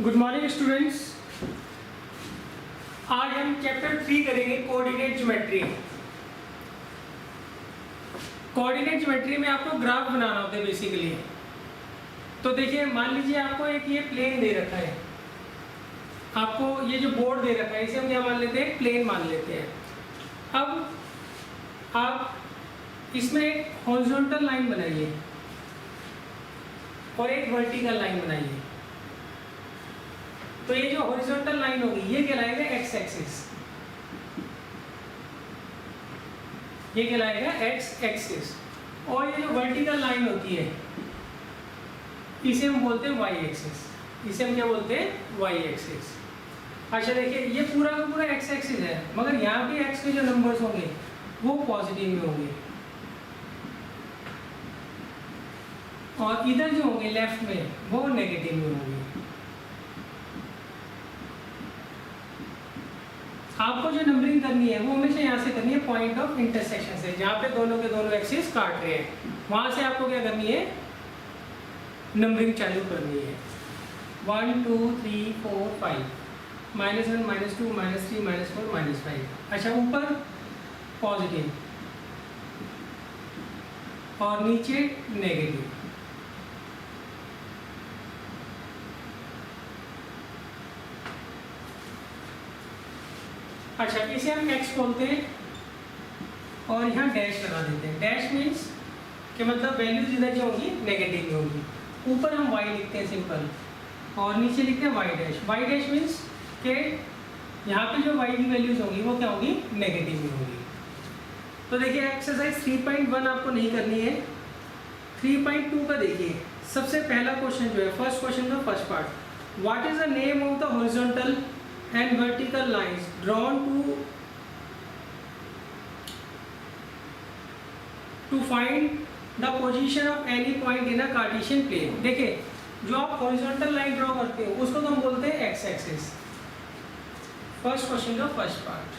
Good morning students. आज हम chapter 3 करेंगे कोऑर्डिनेट ज्योमेट्री। कोऑर्डिनेट ज्योमेट्री में आपको ग्राफ बनाना होता है बेसिकली। तो देखिए, मान लीजिए आपको एक ये प्लेन दे रखा है, आपको ये जो बोर्ड दे रखा है इसे हम क्या मान लेते हैं, प्लेन मान लेते हैं। अब आप इसमें एक हॉरिजॉन्टल लाइन बनाइए और एक वर्टिकल लाइन बनाइए। तो ये जो हॉरिजॉन्टल लाइन होगी ये कहलाएगा एक्स एक्सिस, ये कहलाएगा एक्स एक्सिस। और ये जो वर्टिकल लाइन होती है इसे हम बोलते हैं वाई एक्सिस, इसे हम क्या बोलते हैं, वाई एक्सिस। अच्छा देखिए, ये पूरा का पूरा एक्स एक्सिस है, मगर यहाँ पे एक्स के जो नंबर्स होंगे वो पॉजिटिव में होंगे और इधर जो होंगे लेफ्ट में वो नेगेटिव में होंगे। आपको जो नंबरिंग करनी है वो हमेशा यहाँ से करनी है पॉइंट ऑफ इंटरसेक्शन से, जहाँ पे दोनों के दोनों एक्सिस काट रहे हैं वहाँ से आपको क्या करनी है, नंबरिंग चालू करनी है। 1 2 3 4 5 -1 -2 -3 -4 -5। अच्छा, ऊपर पॉजिटिव और नीचे नेगेटिव। अच्छा, इसे हम x बोलते हैं और यहाँ डैश लगा देते हैं। डैश मीन्स कि मतलब वैल्यूज इधर जो होंगी नेगेटिव में होगी। ऊपर हम y लिखते हैं सिंपल और नीचे लिखते हैं y dash. y dash means कि यहाँ पे जो y की वैल्यूज होंगी वो क्या होगी, नेगेटिव में होगी। तो देखिए, एक्सरसाइज 3.1 आपको नहीं करनी है। 3.2 का देखिए, सबसे पहला क्वेश्चन जो है, फर्स्ट क्वेश्चन का first part, what is the name of the horizontal and vertical lines drawn to find the position of any point in a Cartesian plane। देखिए, जो आप हॉरिजॉन्टल लाइन ड्रॉ करते हो उसको तो हम बोलते हैं एक्स एक्सिस। फर्स्ट क्वेश्चन का फर्स्ट पार्ट,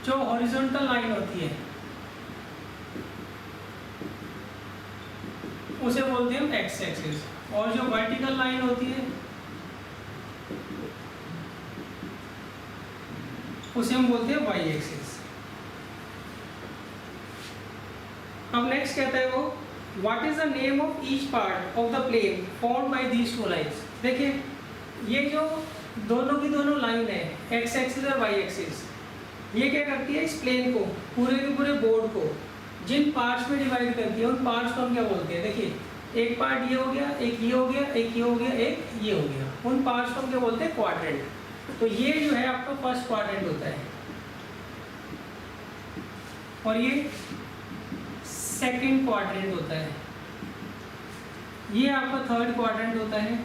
जो हॉरिजॉन्टल लाइन होती है उसे बोलते हैं हम एक्स एक्सिस, और जो वर्टिकल लाइन होती है उसे हम बोलते हैं वाई एक्सिस। अब नेक्स्ट कहता है वो, what is the name of each part of the plane formed by these two lines. देखिए, ये जो दोनों की दोनों लाइन है, एक्स एक्सिस और वाई एक्सिस, ये क्या करती है, इस प्लेन को, पूरे के पूरे बोर्ड को जिन पार्ट्स में डिवाइड करती है उन पार्ट्स को हम क्या बोलते हैं। देखिए, एक पार्ट ये हो गया, एक ये हो गया, एक ये हो गया, एक ये हो गया, उन पार्ट्स को हम क्या बोलते हैं, क्वाड्रेंट। तो ये जो है आपका फर्स्ट क्वाड्रेंट होता है और ये सेकंड क्वाड्रेंट होता है, ये आपका थर्ड क्वाड्रेंट होता है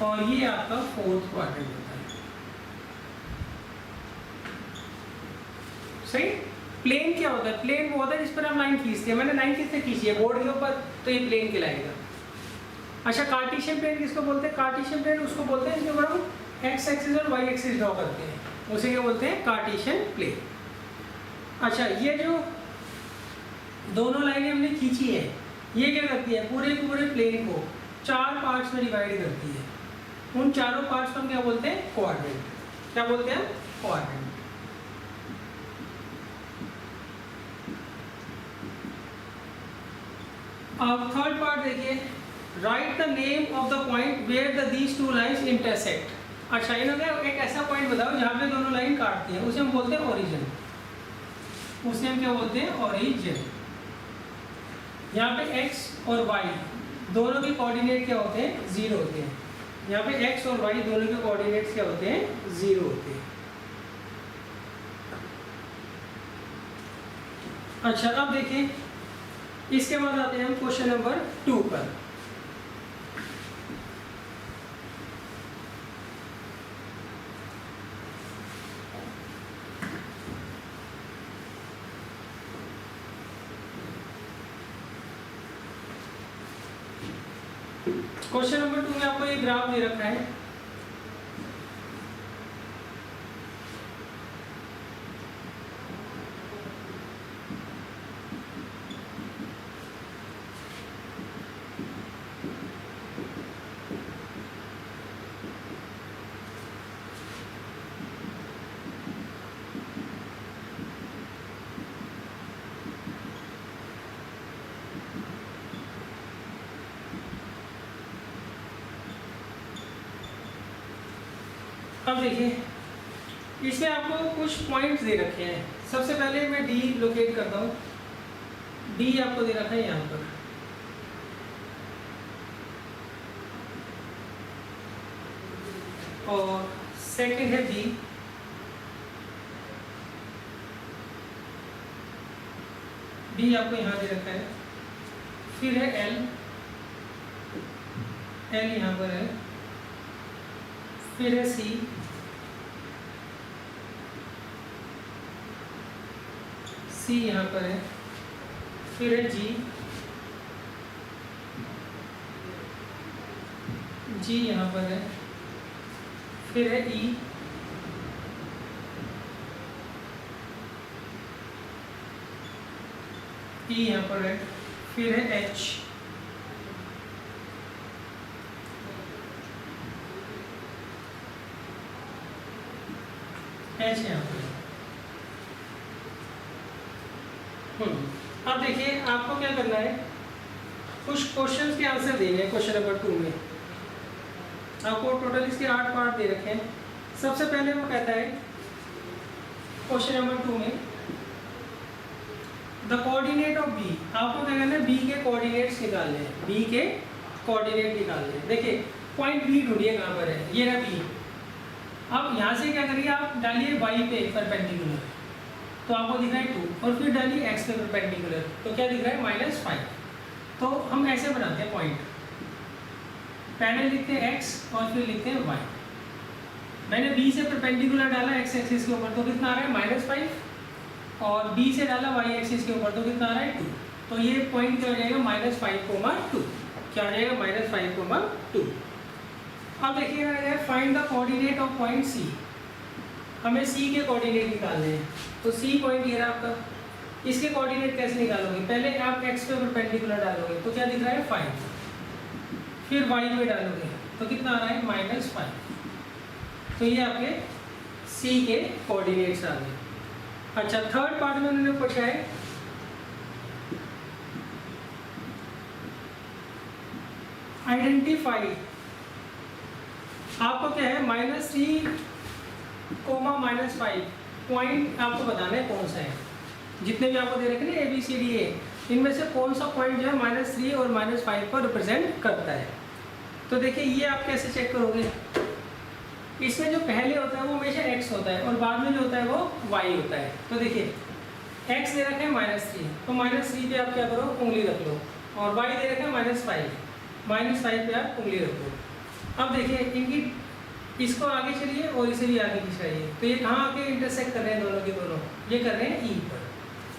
और ये आपका फोर्थ क्वाड्रेंट होता है। सही। प्लेन क्या होता है, प्लेन वो होता है जिस पर हम लाइन खींचते हैं। मैंने लाइन किससे खींची है, बोर्ड के ऊपर, तो ये प्लेन कहलाएगा। अच्छा, कार्टेशियन प्लेन किसको बोलते हैं, कार्टेशियन प्लेन उसको बोलते हैं जिसके ऊपर हम एक्स एक्सिस और वाई एक्सिस ड्रॉ करते हैं, उसे क्या बोलते हैं, कार्टेशियन प्लेन। अच्छा, ये जो दोनों लाइनें हमने खींची है ये क्या करती है, पूरे के पूरे प्लेन को 4 पार्ट्स में डिवाइड करती है। उन चारों पार्ट्स को हम क्या बोलते हैं, क्वाड्रेंट। क्या बोलते हैं, क्वाड्रेंट। अब थर्ड पार्ट देखिए, write the name of the point where the these two lines intersect. अच्छा, इन्होंने एक ऐसा पॉइंट बताओ जहाँ पे दोनों लाइन काटती हैं, उसे हम बोलते हैं ओरिजिन। उसे हम क्या बोलते हैं, ओरिजिन। यहाँ पे x और y दोनों के कोऑर्डिनेट क्या होते हैं, 0 होते हैं। यहाँ पे x और y दोनों के कोऑर्डिनेट्स क्या होते हैं, 0 होते हैं। अच्छा, अब देखिए, इसके बाद आते हैं हम क्वेश्चन नंबर 2 पर। क्वेश्चन नंबर 2 में आपको ये ग्राफ दे रखा है। अब देखिए इसमें आपको कुछ पॉइंट्स दे रखे हैं। सबसे पहले मैं डी लोकेट करता हूँ। डी आपको दे रखा है यहाँ पर, और सेकंड है बी, बी आपको यहाँ दे रखा है। फिर है एल, एल यहाँ पर है। फिर है सी, सी यहाँ पर है। फिर है जी, जी यहाँ पर है। फिर है ई, ई यहाँ पर है। फिर है एच, एच यहाँ पर। अब देखिए आपको क्या करना है, कुछ क्वेश्चंस के आंसर देने हैं। क्वेश्चन नंबर 2 में आपको टोटल इसके 8 पार्ट दे रखे हैं। सबसे पहले वो कहता है क्वेश्चन नंबर 2 में द कोऑर्डिनेट ऑफ बी, आपको क्या करना है, बी के कोऑर्डिनेट्स निकालने हैं। बी के कोऑर्डिनेट निकालने हैं। देखिए पॉइंट बी ढूंढिए कहाँ पर है, ये रहा बी। अब यहाँ से क्या करिए, आप डालिए वाई पे परपेंडिकुलर, तो आपको दिख रहा है 2, और फिर डालिए एक्स पे परपेंडिकुलर, तो क्या दिख रहा है -5। तो हम ऐसे बनाते हैं पॉइंट, पहले लिखते हैं एक्स और फिर लिखते हैं वाई। मैंने बी से परपेंडिकुलर डाला एक्स एक्सिस के ऊपर, तो कितना आ रहा है -5, और बी से डाला वाई एक्सिस के ऊपर, तो कितना आ रहा है 2। तो ये पॉइंट क्या हो जाएगा, -5,2। क्या हो जाएगा, -5,2। अब देखिए find the coordinate of point C, हमें सी के कोऑर्डिनेट निकालने हैं। तो सी पॉइंट ये रहा आपका, इसके कोऑर्डिनेट कैसे निकालोगे, पहले आप एक्स पे परपेंडिकुलर डालोगे, तो क्या दिख रहा है 5, फिर वाई पे डालोगे तो कितना आ रहा है -5। तो ये आपके सी के कोऑर्डिनेट्स आ गए। अच्छा, थर्ड पार्ट में उन्होंने पूछा है आइडेंटिफाई, आपको क्या है -3, -5 पॉइंट आपको बताना है कौन सा है। जितने भी आपको दे रखे ना ABCD, इनमें से कौन सा पॉइंट जो है -3 और -5 को रिप्रेजेंट करता है। तो देखिए ये आप कैसे चेक करोगे, इसमें जो पहले होता है वो हमेशा x होता है और बाद में जो होता है वो y होता है। तो देखिए x दे रखे हैं -3, तो -3 पे आप क्या करो, उंगली रख लो, और y दे रखे हैं -5 पे आप उंगली रख लो। अब देखिए इनकी, इसको आगे चलिए और इसे भी आगे खिंचाइए, तो ये कहाँ आके इंटरसेक्ट कर रहे हैं, दोनों के दोनों ये कर रहे हैं E पर।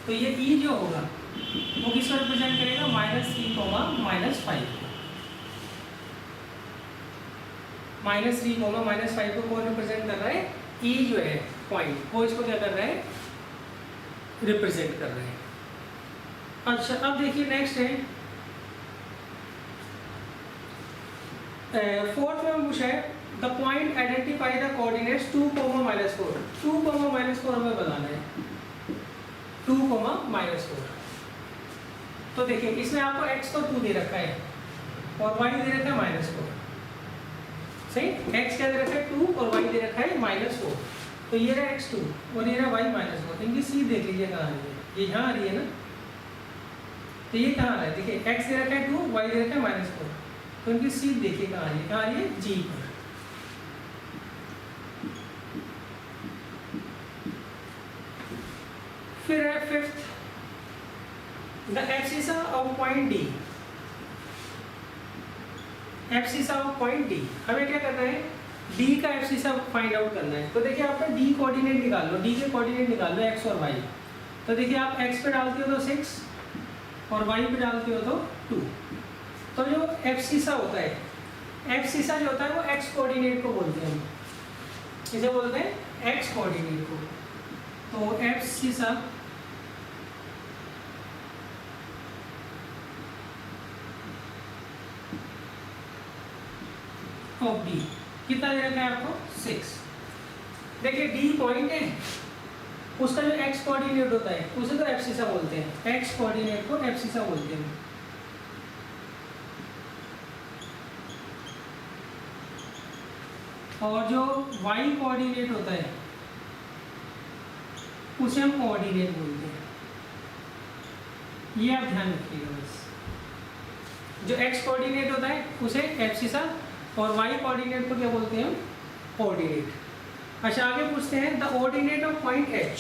तो ये E जो होगा वो किसको रिप्रेजेंट करेगा, -3, -5 को। -3, -5 को कौन रिप्रेजेंट कर रहा है, E जो है पॉइंट, वो इसको क्या कर रहा है, रिप्रेजेंट कर रहे हैं। अच्छा, अब देखिए नेक्स्ट है फोर्थ में पूछा है the point identify the coordinates 2, -4। 2, -4 हमें बताना है, 2, -4। तो देखिए इसमें आपको x तो 2 दे रखा है और y दे रखा है -4, सही। x क्या दे रखा है 2 और y दे रखा है -4, तो ये रहा x2 और ये रहा y -4। इनकी सी देख लीजिए कहाँ आ रही है, ये यहाँ आ रही है ना, तो ये कहाँ आ रहा है, देखिए x दे रखा है 2, y दे रखा है -4, तो इनकी सी देखिए कहाँ आ रही है, कहाँ आ रही है, G पर। फिर है fifth, the abscissa of point D, abscissa of point D, हमें क्या करना है, D का एब्सिसा फाइंड आउट करना है। तो देखिए आपका D कोऑर्डिनेट निकाल लो, D के कोऑर्डिनेट निकाल लो x और y। तो देखिए आप x पे डालते हो तो 6 और y पे डालते हो तो 2। तो जो एब्सिसा होता है, एब्सिसा जो होता है वो x कोऑर्डिनेट को बोलते हैं, हम इसे बोलते हैं x कोऑर्डिनेट को। तो एब्सिसा ऑफ डी कितना दे रखा है आपको 6। देखिए डी पॉइंट है, उसका जो एक्स कोऑर्डिनेट होता है उसे तो एब्सिसा बोलते हैं, एक्स कोऑर्डिनेट को एब्सिसा बोलते हैं। और जो वाई कोऑर्डिनेट होता है उसे हम कोऑर्डिनेट बोलते हैं। ये आप ध्यान रखिएगा बस। जो एक्स कोऑर्डिनेट होता है उसे एब्सिसा और वाई कोऑर्डिनेट को क्या बोलते हैं हम कोऑर्डिनेट। अच्छा आगे पूछते हैं the ordinate of point H.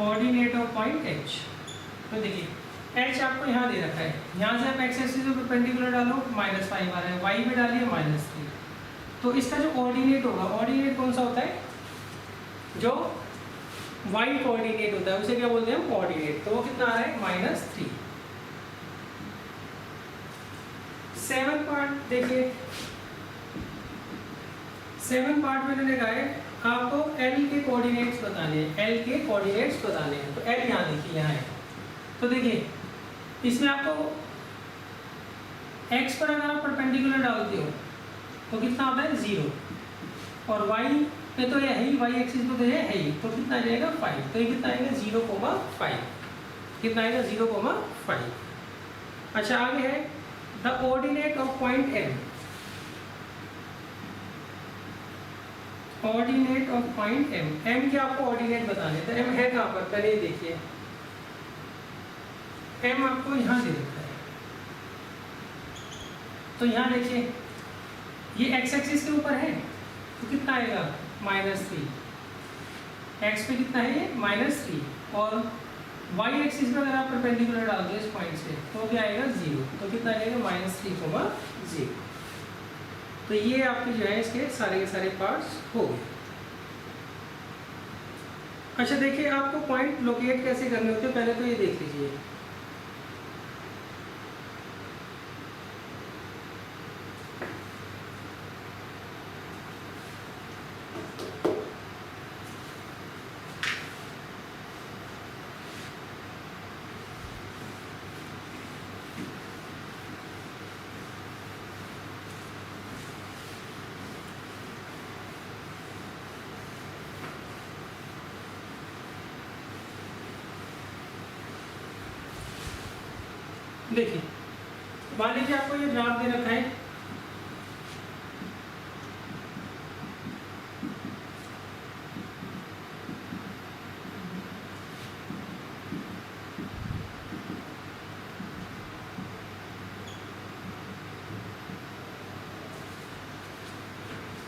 Ordinate of point H, तो देखिए एच आपको यहाँ दे रखा है, यहाँ से आप एक्स एक्सिस पे परपेंडिकुलर डालो -5 आ रहा है, वाई में डालिए -3। तो इसका जो ऑर्डिनेट होगा, ऑर्डिनेट कौन सा होता है, जो वाई कोऑर्डिनेट होता है उसे क्या बोलते हैं हम कोऑर्डिनेट। तो वो कितना आ रहा है -3। 7 पार्ट देखिए, 7 पार्ट में मैंने कहा है आपको एल के कोऑर्डिनेट्स बताने हैं, एल के कोऑर्डिनेट्स बताने हैं। तो एल यहाँ देखिए यहाँ है, तो देखिए इसमें आपको एक्स पर अगर आप परपेंडिकुलर डालते हो तो कितना आता है 0, और वाई पे तो ये है ही, वाई एक्सिस पे तो ये है ही, तो कितना आ जाएगा 5। तो ये कितना आएगा 0,5, कितना आएगा 0,5। अच्छा आगे है the ordinate of point M. Ordinate of point M, M के आपको ऑर्डिनेट बताने, तो एम है कहाँ पर, पहले ये देखिए एम आपको यहाँ दे रखा है। तो यहाँ देखिए ये एक्स एक्सिस के ऊपर है तो कितना आएगा -3, एक्स पे कितना है ये -3, और वाई एक्सिस पे अगर आप परपेंडिकुलर डाल दो इस पॉइंट से तो क्या आएगा 0, तो कितना आएगा -3,0। तो ये आपके जो है इसके सारे के सारे पार्ट्स हो गए। अच्छा देखिए आपको पॉइंट लोकेट कैसे करने होते हैं, पहले तो ये देख लीजिए। देखिए मान लीजिए आपको ये ग्राफ दे रखा है,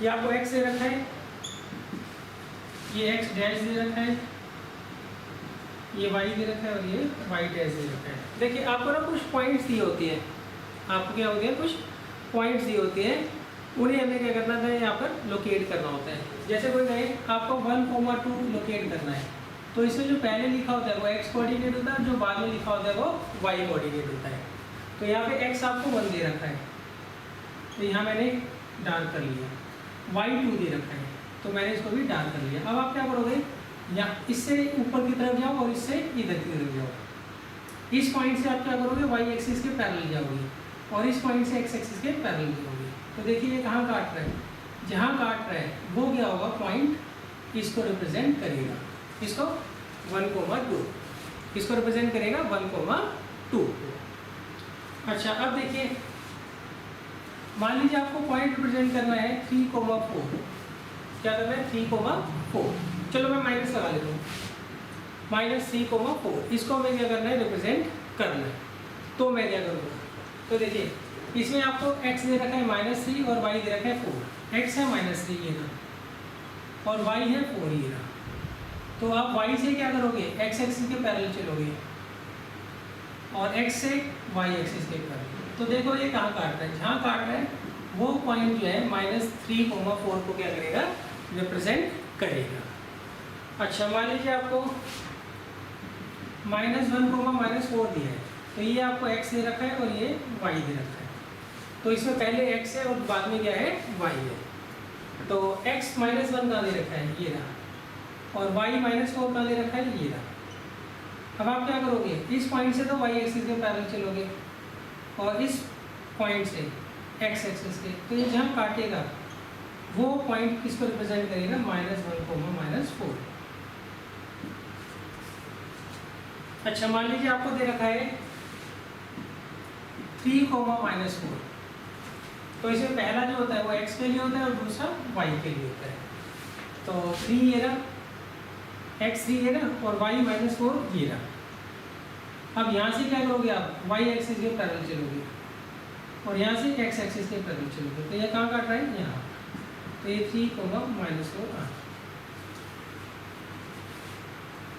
ये आपको एक्स दे रखा है, ये एक्स डैश दे रखा है, ये वाई दे रखा है और ये वाई डैश दे रखा है। देखिए आपको ना कुछ पॉइंट्स दी होती है, आपको क्या होती है कुछ पॉइंट्स दी होती है, उन्हें हमें क्या करना था यहाँ पर लोकेट करना होता है। जैसे कोई कहे आपको 1,2 लोकेट करना है, तो इसमें जो पहले लिखा होता है वो एक्स कोऑर्डिनेट होता है, जो बाद में लिखा होता है वो वाई कोऑर्डिनेट होता है। तो यहाँ पे एक्स आपको 1 दे रखा है, तो यहाँ मैंने डार्क कर लिया, वाई 2 दे रखा है तो मैंने इसको भी डार्क कर लिया। अब आप क्या करोगे, या इससे ऊपर की तरफ जाओ और इससे इधर की तरफ जाओ। इस पॉइंट से आप क्या करोगे, वाई एक्सिस के पैरेलल जाओगे, और इस पॉइंट से एक्स एक्सिस के पैरेलल जाओगे। तो देखिए ये कहाँ काट रहा है, जहाँ काट रहा है वो क्या होगा, पॉइंट इसको रिप्रेजेंट करेगा, इसको 1,2 इसको रिप्रेजेंट करेगा 1,2। अच्छा अब देखिए मान लीजिए आपको पॉइंट रिप्रेजेंट करना है 3,4, क्या करना है 3,4। चलो मैं माइनस लगा लेता हूँ, -3,4 इसको हमें क्या करना है रिप्रेजेंट करना है। तो मैं क्या करूँगा, तो देखिए इसमें आपको x दे रखा है -3 और y दे रखा है 4। x है -3 ये ना, और y है 4 ये ना। तो आप y से क्या करोगे, x एक्सिस के पैरेलल चलोगे, और x से y एक्सिस के पैरेलल। तो देखो ये कहाँ काट रहा है, जहाँ काट रहा है वो पॉइंट जो है -3,4 को क्या करेगा, रिप्रेजेंट करेगा। अच्छा मान लीजिए आपको -1,-4 दिया है, तो ये आपको x दे रखा है और ये y दे रखा है। तो इसमें पहले x है और बाद में क्या है y है। तो x -1 कहाँ दे रखा है, ये रहा, और y -4 कहाँ दे रखा है, ये रहा। अब आप क्या करोगे, इस पॉइंट से तो वाई एक्सिस के पैरेलल चलोगे और इस पॉइंट से एक्स एक्सिस के, तो ये जहाँ काटेगा वो पॉइंट किसको रिप्रेजेंट करेगा, -1, -4। अच्छा मान लीजिए आपको दे रखा है 3, -4, तो इसमें पहला जो होता है वो x के लिए होता है और दूसरा y के लिए होता है। तो 3 ये रहा, x 3 ये रहा और y -4 ये रहा। अब यहाँ से क्या करोगे आप, y एक्सिस के पैरेलल चलोगे और यहाँ से x एक्सिस के पैरेलल चलोगे, तो ये कहाँ काट रहा है, यहाँ। तो ये 3, -4 आ।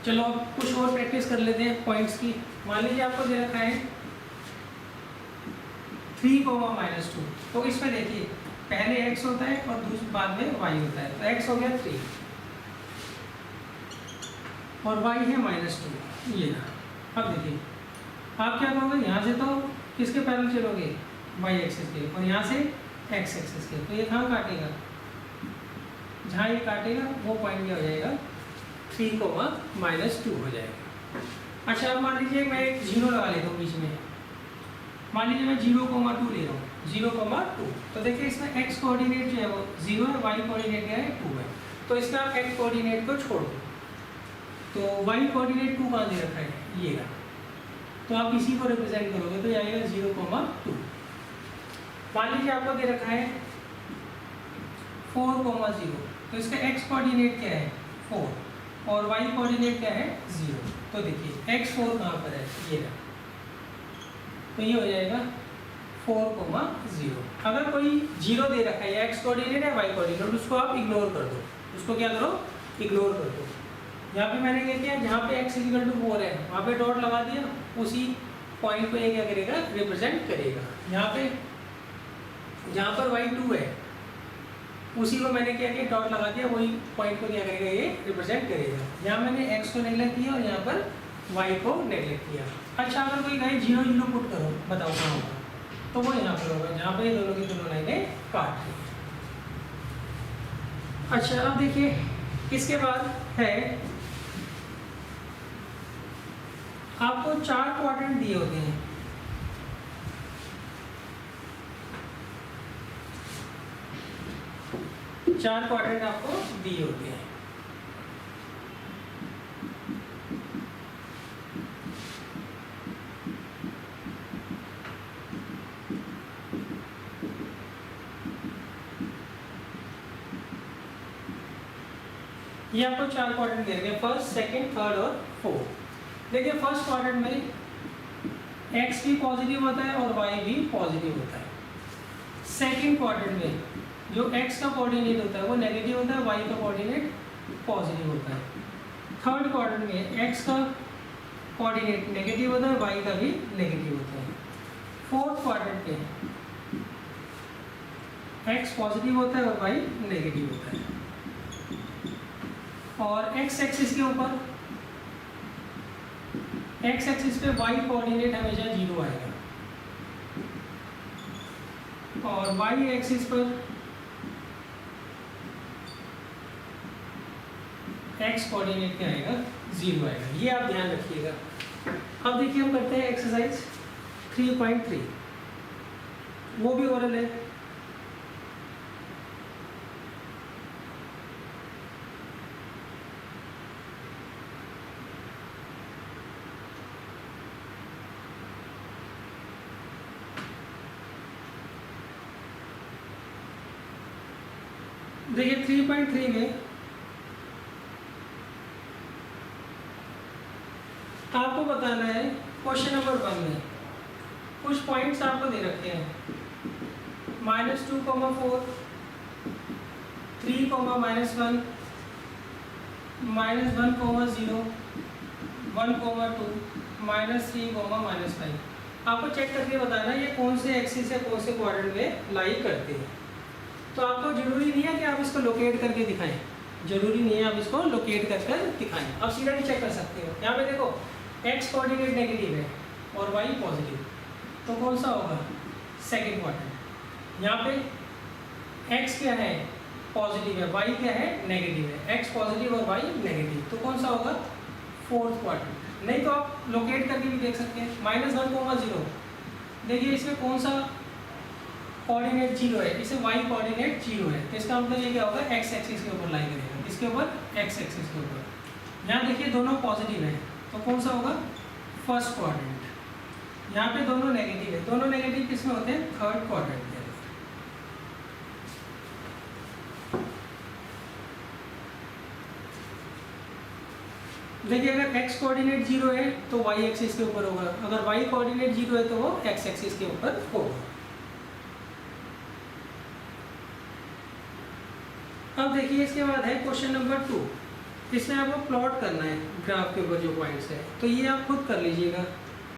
चलो अब कुछ और प्रैक्टिस कर लेते हैं पॉइंट्स की। मान लीजिए आपको दे रखा है 3, -2, तो इसमें देखिए पहले x होता है और दूसरे बाद में y होता है, तो x हो गया 3 और y है -2, ये रहा। अब देखिए आप क्या करोगे, यहाँ से तो किसके पैरेलल चलोगे, y एक्सिस के, और यहाँ से x एक्सिस के, तो ये कहाँ काटेगा, जहाँ ये काटेगा वो पॉइंट क्या हो जाएगा, 3, -2 हो जाएगा। अच्छा अब मान लीजिए मैं एक 0 लगा लेता हूँ बीच में, मान लीजिए मैं 0,2 ले रहा हूँ, 0,2, तो देखिए इसमें x कोऑर्डिनेट जो है वो 0 है, y कोऑर्डिनेट क्या है 2 है, तो इसका x कोऑर्डिनेट को छोड़ दो, तो y कोऑर्डिनेट 2 कहाँ दे रखा है, ये रहा, तो आप इसी को रिप्रेजेंट करोगे तो ये आएगा 0,2। मान लीजिए आपको दे रखा है 4,0, तो इसका x कोऑर्डिनेट क्या है 4 और y कोऑर्डिनेट क्या है 0, तो देखिए x4 कहाँ पर है, ये रहा, तो ये हो जाएगा 4,0। अगर कोई 0 दे रखा है, x कोऑर्डिनेट है y कोऑर्डिनेट, उसको आप इग्नोर कर दो, उसको क्या करो, इग्नोर कर दो। यहाँ पे मैंने क्या किया, जहाँ पे x = 4 है वहाँ पे डॉट लगा दिया, उसी पॉइंट को ये क्या करेगा, रिप्रेजेंट करेगा। यहाँ पे जहाँ पर y 2 है उसी को मैंने क्या किया, डॉट लगा दिया, वही पॉइंट को क्या करेगा, ये रिप्रेजेंट करेगा। यहाँ मैंने x को नेगलेक्ट किया और यहाँ पर y को नेगलेक्ट किया। अच्छा अगर कोई कहे 0, 0 पुट करो, बताओ कहाँ होगा, तो वो यहाँ पर होगा जहाँ पे दोनों की दोनों लाइनें काट रही। अच्छा अब देखिए इसके बाद है, आपको 4 क्वाड्रेंट दिए होते हैं, चार क्वाड्रेंट आपको दिए होते हैं। ये आपको 4 क्वाड्रेंट दे रखे हैं, फर्स्ट, सेकंड, थर्ड और फोर्थ। देखिए फर्स्ट क्वाड्रेंट में x भी पॉजिटिव होता है और y भी पॉजिटिव होता है। सेकंड क्वाड्रेंट में जो x का कोऑर्डिनेट होता है वो नेगेटिव होता है, y का कोऑर्डिनेट पॉजिटिव होता है। थर्ड क्वाड्रेंट में x का कोऑर्डिनेट नेगेटिव होता है, y का भी नेगेटिव होता है। फोर्थ क्वाड्रेंट में x पॉजिटिव होता है और y नेगेटिव होता है। और x एक्सिस के ऊपर, x एक्सिस पे y कोऑर्डिनेट हमेशा 0 आएगा और y एक्सिस पर x कोऑर्डिनेट क्या आएगा, 0 आएगा। ये आप ध्यान रखिएगा। अब देखिए हम करते हैं एक्सरसाइज 3.3, वो भी ओरल है। देखिए 3.3 में आपको बताना है, क्वेश्चन नंबर 1 में कुछ पॉइंट्स आपको दे रखे हैं, -2,4, 3, -1, -1,0, 1,2, -3, -5। आपको चेक करके बताना है ये कौन से एक्सिस या कौन से क्वाड्रेंट में लाई करते हैं। तो आपको जरूरी नहीं है कि आप इसको लोकेट करके दिखाएं, जरूरी नहीं है आप इसको लोकेट कर दिखाएं, आप सीधा भी चेक कर सकते हो। यहाँ पे देखो x कोऑर्डिनेट नेगेटिव है और y पॉजिटिव, तो कौन सा होगा, सेकंड क्वाड्रेंट। यहाँ पे x क्या है, पॉजिटिव है, y क्या है, नेगेटिव है। x पॉजिटिव और y नेगेटिव, तो कौन सा होगा, फोर्थ क्वाड्रेंट। नहीं तो आप लोकेट करके भी देख सकते हैं। -1,0। देखिए इसमें कौन सा कोऑर्डिनेट 0 है, इसे y कोऑर्डिनेट 0 है, तो इसका मतलब ये क्या होगा, x एक्सिस के ऊपर लाई करेगा, इसके ऊपर x एक्सिस के ऊपर। यहाँ देखिए दोनों पॉजिटिव है, तो कौन सा होगा, फर्स्ट क्वाड्रेंट। यहाँ पे दोनों नेगेटिव है, दोनों नेगेटिव किस में होते हैं, थर्ड क्वाड्रेंट के अंदर। देखिए अगर x कोऑर्डिनेट 0 है तो y एक्सिस के ऊपर होगा, अगर y कोऑर्डिनेट 0 है तो वो x एक्सिस के ऊपर होगा। अब देखिए इसके बाद है क्वेश्चन नंबर 2। इसमें आपको प्लॉट करना है ग्राफ के ऊपर जो पॉइंट्स है, तो ये आप खुद कर लीजिएगा।